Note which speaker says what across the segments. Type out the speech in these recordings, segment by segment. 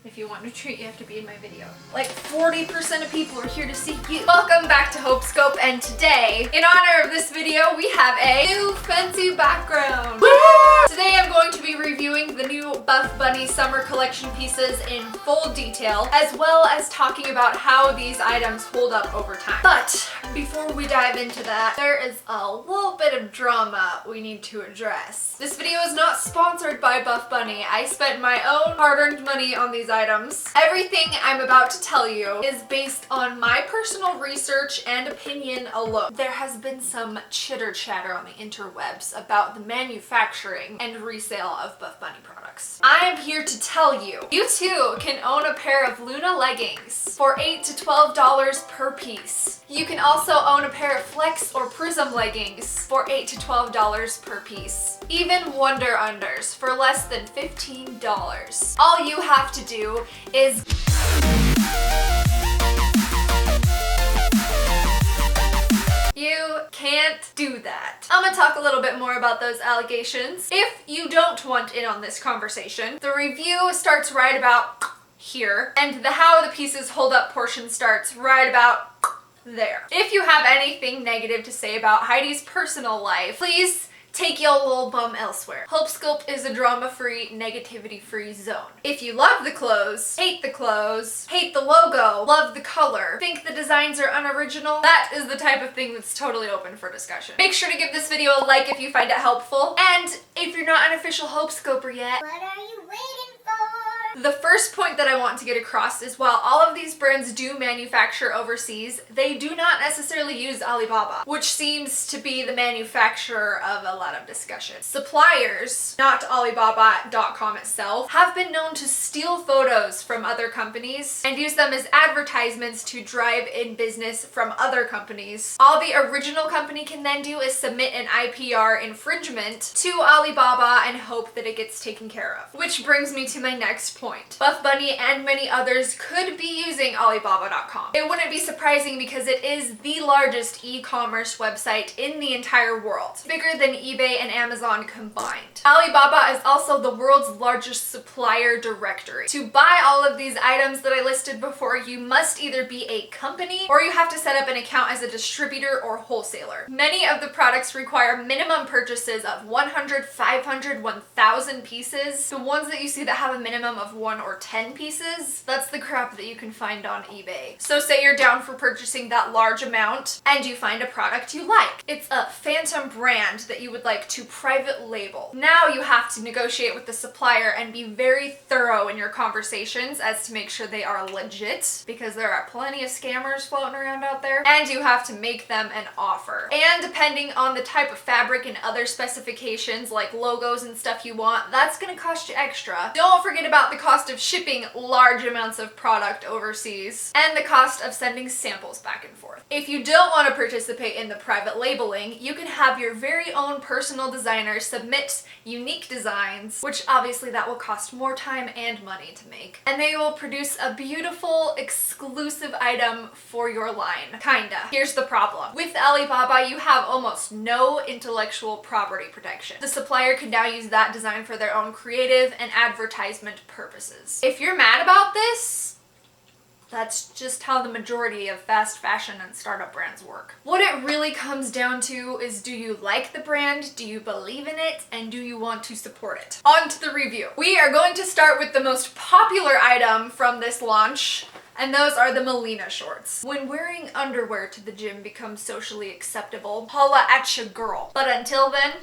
Speaker 1: If you want a treat, you have to be in my video. Like 40% of people are here to see you. Welcome back to Hopescope, and today, in honor of this video, we have a new fancy background. Woo! Today I'm going to be reviewing the new Buff Bunny summer collection pieces in full detail, as well as talking about how these items hold up over time. But before we dive into that, there is a little bit of drama we need to address. This video is not sponsored by Buff Bunny. I spent my own hard-earned money on these items. Everything I'm about to tell you is based on my personal research and opinion alone. There has been some chitter chatter on the interwebs about the manufacturing and resale of Buff Bunny products. I am here to tell you, you too can own a pair of Luna leggings for $8 to $12 per piece. You can also own a pair of Flex or Prism leggings for $8 to $12 per piece. Even Wonder Unders for less than $15. All you have to do is you can't do that. I'm gonna talk a little bit more about those allegations. If you don't want in on this conversation, the review starts right about here, and the how the pieces hold up portion starts right about there. If you have anything negative to say about Heidi's personal life, please take your little bum elsewhere. Hopescope is a drama-free, negativity-free zone. If you love the clothes, hate the logo, love the color, think the designs are unoriginal, that is the type of thing that's totally open for discussion. Make sure to give this video a like if you find it helpful, and if you're not an official Hopescoper yet,
Speaker 2: what are you waiting for?
Speaker 1: The first point that I want to get across is while all of these brands do manufacture overseas, they do not necessarily use Alibaba, which seems to be the manufacturer of a lot of discussion. Suppliers, not Alibaba.com itself, have been known to steal photos from other companies and use them as advertisements to drive in business from other companies. All the original company can then do is submit an IPR infringement to Alibaba and hope that it gets taken care of. Which brings me to my next point. Buff Bunny and many others could be using Alibaba.com. It wouldn't be surprising because it is the largest e-commerce website in the entire world, bigger than eBay and Amazon combined. Alibaba is also the world's largest supplier directory. To buy all of these items that I listed before, you must either be a company or you have to set up an account as a distributor or wholesaler. Many of the products require minimum purchases of 100, 500, 1,000 pieces. The ones that you see that have a minimum of 1 or 10 pieces, that's the crap that you can find on eBay. So say you're down for purchasing that large amount and you find a product you like. It's a phantom brand that you would like to private label. Now you have to negotiate with the supplier and be very thorough in your conversations as to make sure they are legit, because there are plenty of scammers floating around out there, and you have to make them an offer. And depending on the type of fabric and other specifications like logos and stuff you want, that's gonna cost you extra. Don't forget about the cost of shipping large amounts of product overseas and the cost of sending samples back and forth. If you don't want to participate in the private labeling, you can have your very own personal designer submit unique designs, which obviously that will cost more time and money to make. And they will produce a beautiful, exclusive item for your line. Kinda. Here's the problem. With Alibaba, you have almost no intellectual property protection. The supplier can now use that design for their own creative and advertisement purposes. If you're mad about this, that's just how the majority of fast fashion and startup brands work. What it really comes down to is, do you like the brand, do you believe in it, and do you want to support it? On to the review. We are going to start with the most popular item from this launch, and those are the Melina shorts. When wearing underwear to the gym becomes socially acceptable, holla at your girl. But until then,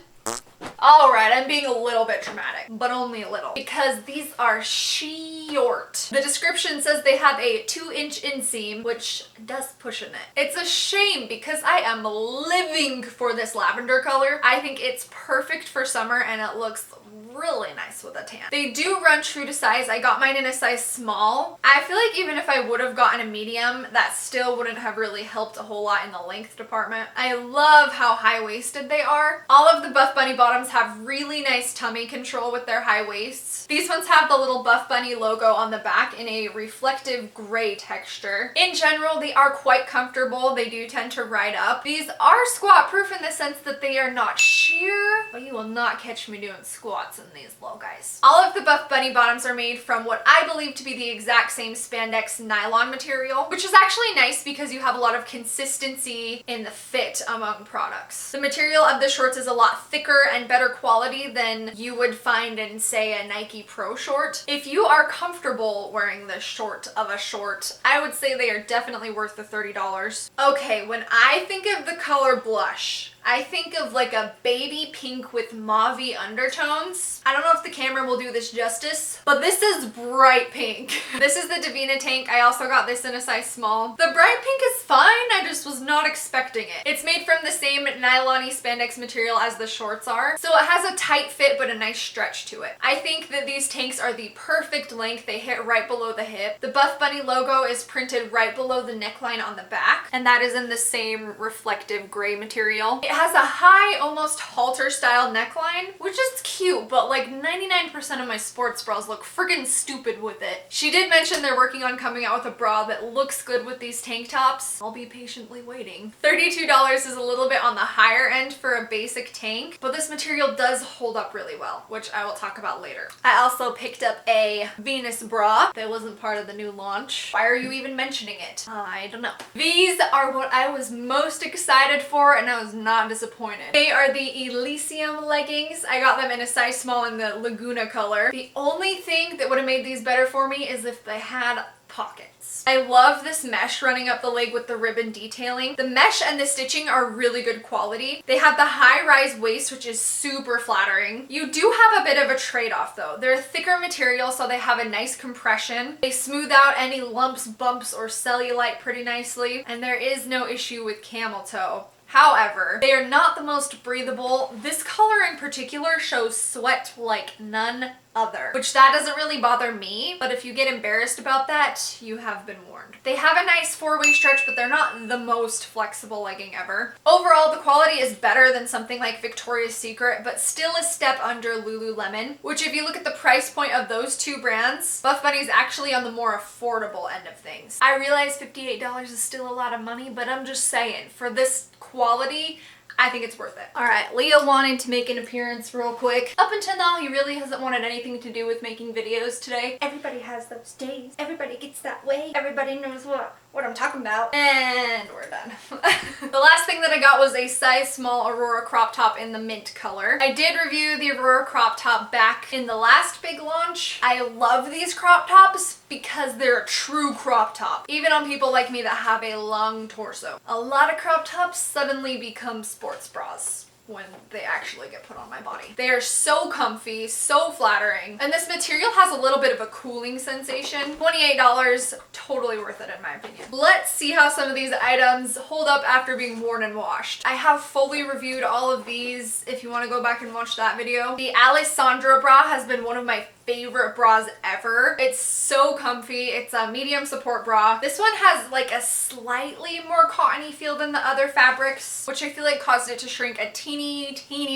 Speaker 1: alright, I'm being a little bit dramatic, but only a little, because these are short. The description says they have a 2-inch inseam, which does push in it. It's a shame because I am living for this lavender color. I think it's perfect for summer and it looks really nice with a tan. They do run true to size. I got mine in a size small. I feel like even if I would have gotten a medium, that still wouldn't have really helped a whole lot in the length department. I love how high-waisted they are. All of the Buff Bunny bottoms have really nice tummy control with their high waists. These ones have the little Buff Bunny logo on the back in a reflective gray texture. In general, they are quite comfortable. They do tend to ride up. These are squat proof in the sense that they are not sheer, but you will not catch me doing squats in these little guys. All of the Buff Bunny bottoms are made from what I believe to be the exact same spandex nylon material, which is actually nice because you have a lot of consistency in the fit among products. The material of the shorts is a lot thicker and better quality than you would find in, say, a Nike Pro short. If you are comfortable wearing this short of a short, I would say they are definitely worth the $30. Okay, when I think of the color blush, I think of like a baby pink with mauve-y undertones. I don't know if the camera will do this justice, but this is bright pink. This is the Davina Tank. I also got this in a size small. The bright pink is fine, I just was not expecting it. It's made from the same nylon-y spandex material as the shorts are, so it has a tight fit but a nice stretch to it. I think that these tanks are the perfect length. They hit right below the hip. The Buff Bunny logo is printed right below the neckline on the back, and that is in the same reflective gray material. It has a high, almost halter style neckline, which is cute, but like 99% of my sports bras look friggin' stupid with it. She did mention they're working on coming out with a bra that looks good with these tank tops. I'll be patiently waiting. $32 is a little bit on the higher end for a basic tank, but this material does hold up really well, which I will talk about later. I also picked up a Venus bra that wasn't part of the new launch. Why are you even mentioning it? I don't know. These are what I was most excited for, and I was not disappointed. They are the Elysium Leggings. I got them in a size small in the Laguna color. The only thing that would have made these better for me is if they had pockets. I love this mesh running up the leg with the ribbon detailing. The mesh and the stitching are really good quality. They have the high-rise waist, which is super flattering. You do have a bit of a trade-off though. They're a thicker material, so they have a nice compression. They smooth out any lumps, bumps, or cellulite pretty nicely, and there is no issue with camel toe. However, they are not the most breathable. This color in particular shows sweat like none other, which that doesn't really bother me, but if you get embarrassed about that, you have been warned. They have a nice four-way stretch, but they're not the most flexible legging ever. Overall, the quality is better than something like Victoria's Secret, but still a step under Lululemon, which if you look at the price point of those two brands, Buff Bunny is actually on the more affordable end of things. I realize $58 is still a lot of money, but I'm just saying, for this quality, I think it's worth it. All right, Leo wanted to make an appearance real quick. Up until now, he really hasn't wanted anything to do with making videos today. Everybody has those days. Everybody gets that way. Everybody knows what I'm talking about. And we're done. The last thing that I got was a size small Aurora crop top in the mint color. I did review the Aurora crop top back in the last big launch. I love these crop tops because they're a true crop top, even on people like me that have a long torso. A lot of crop tops suddenly become sports bras when they actually get put on my body. They are so comfy, so flattering, and this material has a little bit of a cooling sensation. $28, totally worth it in my opinion. Let's see how some of these items hold up after being worn and washed. I have fully reviewed all of these if you want to go back and watch that video. The Alessandra Bra has been one of my favorite bras ever. It's so comfy. It's a medium support bra. This one has like a slightly more cottony feel than the other fabrics, which I feel like caused it to shrink a teeny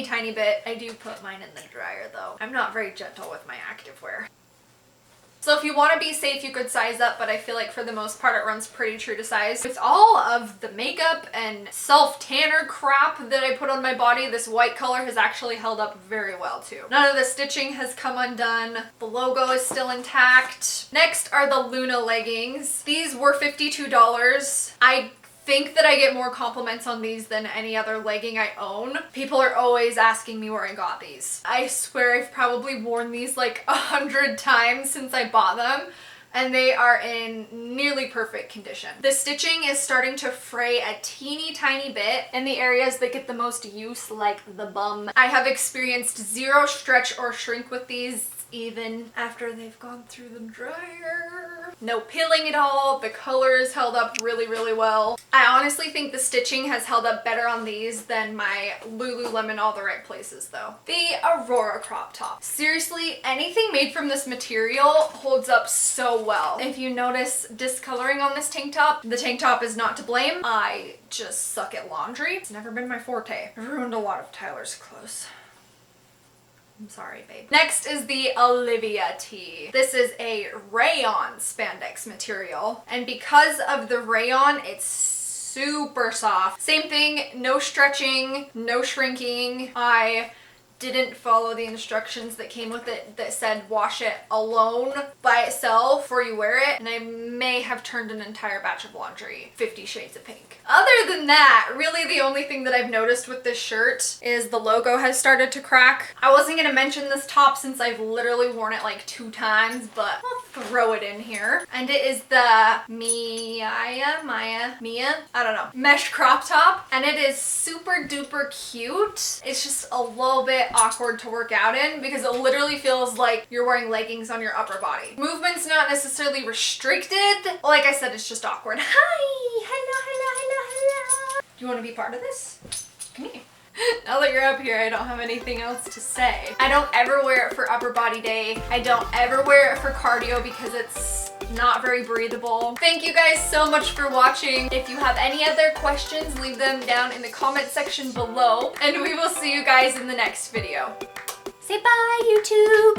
Speaker 1: tiny bit. I do put mine in the dryer though. I'm not very gentle with my activewear. So if you want to be safe, you could size up, but I feel like for the most part it runs pretty true to size. With all of the makeup and self-tanner crap that I put on my body, this white color has actually held up very well too. None of the stitching has come undone. The logo is still intact. Next are the Luna leggings. These were $52. I think that I get more compliments on these than any other legging I own. People are always asking me where I got these. I swear I've probably worn these like 100 times since I bought them, and they are in nearly perfect condition. The stitching is starting to fray a teeny tiny bit in the areas that get the most use, like the bum. I have experienced zero stretch or shrink with these, even after they've gone through the dryer. No pilling at all. The colors held up really well. I honestly think the stitching has held up better on these than my Lululemon All the Right Places though. The Aurora crop top. Seriously, anything made from this material holds up so well. If you notice discoloring on this tank top, the tank top is not to blame. I just suck at laundry. It's never been my forte. I've ruined a lot of Tyler's clothes. I'm sorry, babe. Next is the Olivia tee. This is a rayon spandex material, and because of the rayon, it's super soft. Same thing, no stretching, no shrinking. I didn't follow the instructions that came with it that said wash it alone by itself before you wear it, and I may have turned an entire batch of laundry 50 shades of pink. Other than that, really the only thing that I've noticed with this shirt is the logo has started to crack. I wasn't gonna mention this top since I've literally worn it like 2 times, but I'll throw it in here. And it is the Mia, I don't know, mesh crop top, and it is super duper cute. It's just a little bit awkward to work out in because it literally feels like you're wearing leggings on your upper body. Movement's not necessarily restricted. Like I said, it's just awkward. Hi, hello. Do you want to be part of this? Come here. Now that you're up here, I don't have anything else to say. I don't ever wear it for upper body day. I don't ever wear it for cardio because it's not very breathable. Thank you guys so much for watching. If you have any other questions, leave them down in the comment section below, and we will see you guys in the next video. Say bye, YouTube!